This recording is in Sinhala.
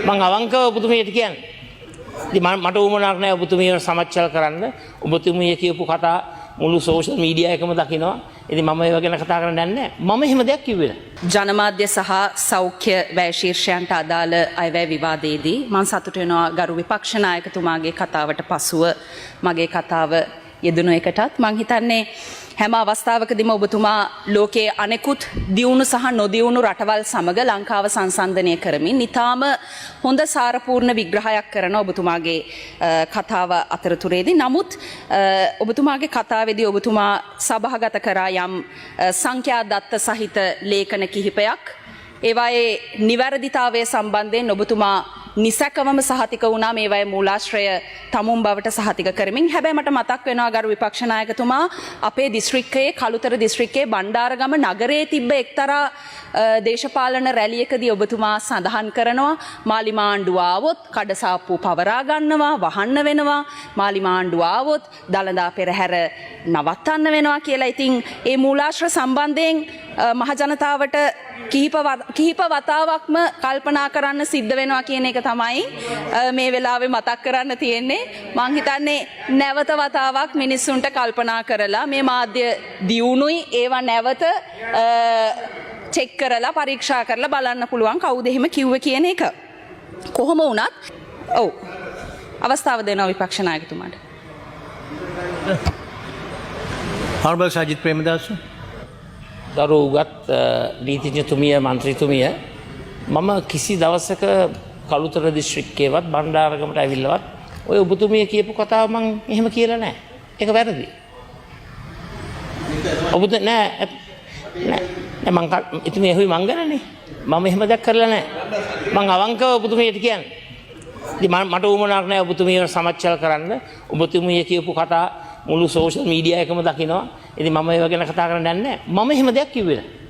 මං අවංකව ඔබතුමියට කියන්නේ. ඉතින් මට උවමනාවක් නැහැ ඔබතුමියව සමච්චල් කරන්න. ඔබතුමිය කියපු කතා මුළු සෝෂල් මීඩියා එකම දකිනවා. ඉතින් මම ඒව ගැන කතා කරන්න යන්නේ නැහැ. මම එහෙම දෙයක් කිව්වේ නැහැ. ජනමාධ්‍ය සහ සෞඛ්‍ය වැය ශීර්ෂයන්ට අදාළ අයවැය විවාදයේදී මම සතුටු වෙනවා ගරු විපක්ෂ නායකතුමාගේ කතාවට පසුව මගේ කතාව යෙදුණු එකටත් මං හිතන්නේ හැම අවස්ථාවකදීම ඔබතුමා ලෝකයේ අනෙකුත් දියුණු සහ නොදියුණු රටවල් සමග ලංකාව සංසන්දනය කරමින් ඊටාම හොඳ සාරපූර්ණ විග්‍රහයක් කරන ඔබතුමාගේ කතාව අතරතුරේදී නමුත් ඔබතුමාගේ කතාවේදී ඔබතුමා සභාගත කරා යම් සංඛ්‍යා දත්ත සහිත ලේඛන කිහිපයක් ඒවායේ නිවැරදිතාවය සම්බන්ධයෙන් ඔබතුමා නිසැකවම සහතික වුණා මේවායේ මූලාශ්‍රය තමුන් බවට සහතික කරමින් හැබැයි මට මතක් වෙනවා ගරු විපක්ෂ නායකතුමා අපේ දිස්ත්‍රික්කයේ කළුතර දිස්ත්‍රික්කයේ බණ්ඩාරගම නගරයේ තිබ්බ එක්තරා දේශපාලන රැලියකදී ඔබතුමා සඳහන් කරනවා මාලිමාණ්ඩුව ආවොත් කඩසාප්පු පවරා ගන්නවා වහන්න වෙනවා මාලිමාණ්ඩුව ආවොත් දළදා පෙරහැර නවත්තන්න වෙනවා කියලා. ඉතින් ඒ මූලාශ්‍ර සම්බන්ධයෙන් මහජනතාවට කිහිප වතාවක්ම කල්පනා කරන්න සිද්ධ වෙනවා කියන එක තමයි මේ වෙලාවේ මතක් කරන්න තියෙන්නේ. මං හිතන්නේ නැවත වතාවක් මිනිස්සුන්ට කල්පනා කරලා මේ මාධ්‍ය දියුණුයි ඒවා නැවත චෙක් කරලා පරීක්ෂා කරලා බලන්න පුළුවන් කවුද එහෙම කිව්වේ කියන එක. කොහොම වුණත් ඔව් අවස්ථාව දෙනවා විපක්ෂ නායකතුමාට. Honorable Sajid Premadasu. දරු උගත් නීතිඥතුමිය මන්ත්‍රීතුමිය මම කිසි දවසක කළුතර දිස්ත්‍රික්කයේවත් බණ්ඩාරගමට ඇවිල්ලවත් ඔය ඔබතුමිය කියපු කතාව මං එහෙම කියලා නැහැ. ඒක වැරදි. ඔබට නෑ මං ඉතින් එහුයි මං ගන්නනේ. මම එහෙම දෙයක් කරලා නැහැ. මං අවංකව ඔබතුමියට කියන්නේ. ඉතින් මට උවමනාවක් නැහැ ඔබතුමියව සමච්චල් කරන්න. ඔබතුමිය කියපු කතා මුළු සෝෂල් මීඩියා එකම දකිනවා. ඉතින් මම ඒව ගැන කතා කරන්න යන්නේ නැහැ. මම එහෙම දෙයක් කිව්වේ නැහැ.